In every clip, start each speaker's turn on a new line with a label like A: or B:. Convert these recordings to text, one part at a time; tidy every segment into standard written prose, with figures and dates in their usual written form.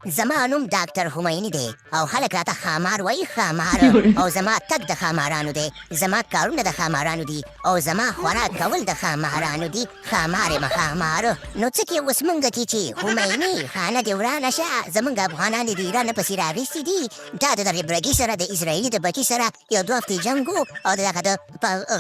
A: زما نوم ډاکټر همایوني دی او خلک راته ښامار وایي ښامار او زما تګ د ښامارانو دی، زما کارونه د ښامارانو دي او زما خوراک کول د ښامارانو دي. ښامار یم ښامار. نو څه کې اوس موږ کې چې همایوني خانه دې ورانه شه، زموږ افغانان د ایران پسې راغیستي دي. دا د دغې برګي سره د اسرائیلي د بچي سره یو 2 هفتې جنګ و او د دغه د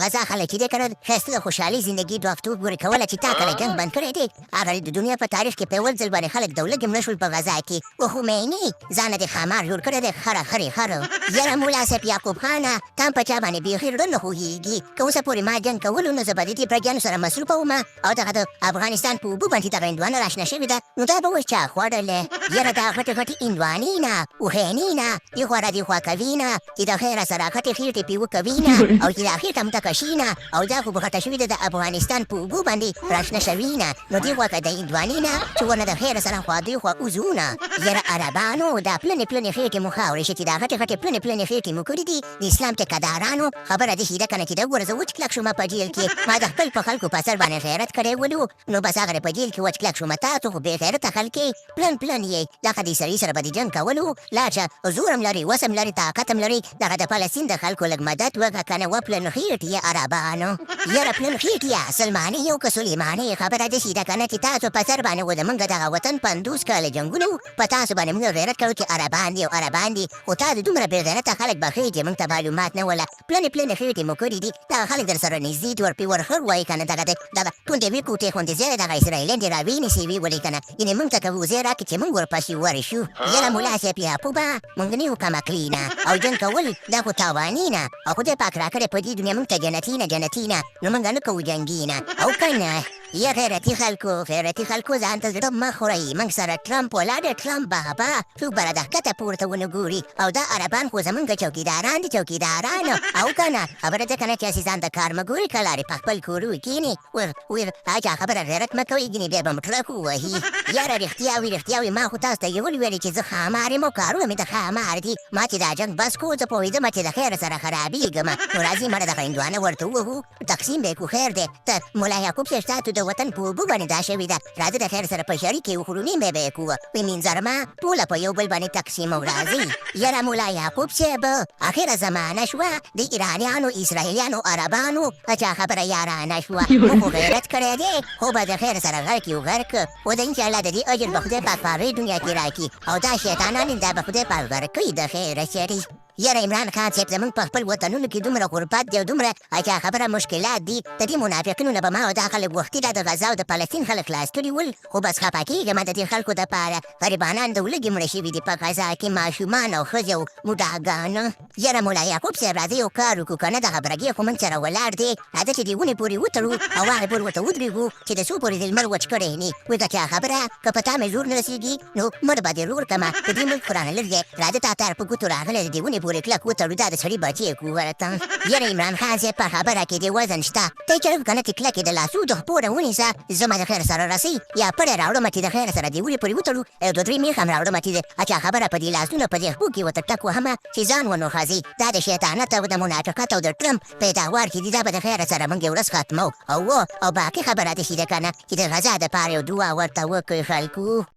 A: غزا خلک چې دی که نه ښایسته د خوشحالۍ زندګي 2 هفتو پورې کوله چې تا کله جنګ بند کړی دی. هغه د دنیا په تاریخ کې په اول ځل باندې خلک د ولږې مړه شول په غزا کې. و همایوني ځانه دې ښامار جوړ کړی دی، خره خرې خره. یاره ملا صاحب یعقوب خانه تا هم په چا باندې بیخي زړه نه خوږېږي. که اوسه پورې ما جنګ کولو نو زه به د دې پرګیانو سره مصروفه وم او دغه د افغانستان په اوبو باندې دغه هندوانه راشنه شوې ده، نو دا به اوس چا خوړلې؟ یاره دا غټې غټې هندوانې نه اوښیانې نه دې خوا را دې خوا کوي نه چې د خیره سره غټې خېټې پې وکوي نه او چې دا خېټه متکه شي نه او دا خو به غټه شوې ده د افغانستان په اوبو باندې راشنه شوي نه، نو دې خوا که د هندوانې نه چې ونه د خیره سره خوا دې خوا وځو نه. یاره عربانو دا پلنې پلنې خېټې مو خاورې شي چې دا غټې غټې پلنې پلنې خېټې مو کړي دي د اسلام ټیکهدارانو. خبره داسې ده که نه چې د وګوره زه وچ کلک شوم په جیل کې، ما د خپل په خلکو په سر باندې غیرت کړی ولو، نو بس هغه په جیل کې وچ کلک شوم. تاسو خو بې غیرته خلک یې، پلن پلن یې. دغه د سړي سره به د جنګ کولو لاړ شه، زور هم لري، وس هم لري، طاقت هم لري. دغه د فلسطین د خلکو لږ مدد وکړه که نه و پلن خېټ یې عربانو. یاره پلن خېټ یې سلماني یو که سلیماني. خبره داسې ده که نه چې تاسو په سر باندې و د موږ دغه وطن 50 کاله جنګونه و، په تاسو باندې موږ غیرت کړو چې عربان دي او عربان دي، خو تا د دومره بې غیرته خلک به خېټې موږ ته معلومات نه وله. پلنې پلنې خېټې مو کړي دي، دغه خلک در سره نږدې دي، ورپې ورخړ وایي که نه. دغه دغه ټوندې وې کوټې غوندې ځای دغه اسرائیلیان دې را وینیسي ویې ولې که نه، یعنې موږ ته که وزې راکړي چې موږ ورپسې ورشو. یاره ملا صاحب یعقوبه موږ نه یو کمکلي نه او جنګ کول دا خو تاواني نه، او خدای پاک راکړی په دې دنیا موږ ته جنتي نه جنتي نه، نو موږ نه کوو جنګي نه او که نه. یا غیرتي خلکو ځان ته زړه مه خورئ. موږ سره ټرمپ ولاړ دی، ټرمپ بابا څوک به را د ښکته پورته ونه ګوري. او دا عربان خو زمونږ چوکیداران دي، چوکیداران او که نه. خبره ده که نه چې هسې ځان ته کار مه ګوري، که لارې په خپل کور وکښېني ویر اچا خبره غیرت مه کوئ، ګینې بیا به مو ټرک ووهي. یاره رښتیا وي، ما خو تاسو ته یې وویلې چې زه ښامار یم او کارونه مې د ښامار دي. ما چې دا جنګ بس کو زه پوهېدم چې د خیر سره خرابېږم، نو راځئ مړه دغه هندوانه ورته ووهو، تقسیم به یې کړو. خیر دی ته ملا یعقوب صاحب ستاسو د وطن په اوبو باندې دا شوې ده، راځه د خیر سره په شریک یې وخورو، نیم به یې کوو، وایي مینځرمه ټوله په یو بل باندې تقسیمو. راځئ یاره ملا یعقوب صاحب اخره زمانه شوه د ایرانیانو اسرائیلیانو عربانو اچا خبره یارانه شوه. موږ خو غیرت کړی دی، خو به د خیر سره غرق یو غرق و د انشاءالله د دې اجر به خدای پاک په هغې دنیا کې راکړي او دا شیطانان دا به خدای پاک ورکوي د خیره سړي. یاره عمران خان صاحب زموږ په خپل وطنونو کې دومره غربت دی او دومره اچا خبره مشکلات دي، د دې منافقینو نه به ما او دا خلک وختي دا د غزا او د فلسطین خلک خلاص کړي ول، خو بس خفه کېږم د دې خلکو دپاره. غریبانان د ولږې مړه شوي دي په غزا کې، ماشومان او ښځې او بوډاګان. یاره ملا یعقوب صاحب راځئ یو کار وکړو که نه، دغه برګې خو موږ سره ولاړ دی، راځه چې دې ونې پورې وتړو او هغې پورې ورته ودرېږو چې د څو پورې د لمر وچ کړی نه وي. که چا خبره که په تا مې زور نه رسېږي نو مړ به دې رور کړمه، د دې ملک خو رانه لږ دی، راځه تا تار په ګوتو راغلی د دې ونې پورې کلک وتړو، دا د سړي بچی کو ورته. یاره عمران خان صاحب په خبره کې دې وزن شته، ته یې چلو که نه چې کلکې د لاسو د خپو نه ونیسه، زما د خیر سره رسئ یا پړی راوړمه چې د خیر سره دې ونې پورې وتړو او 2-3 میخ هم راوړمه چې اچا خبره په دې لاسونه په دې خپو کې ورته ټک وهمه چې ځان ونه خځي. دا د شیطانت او د منافقت او د ټرمپ پیداوار چې دي، دا به د خیر سره موږ یو ورځ ختمو او باقي خبره داسې ده که نه چې د غزا دپاره یو دعا ورته وکړئ خلکو.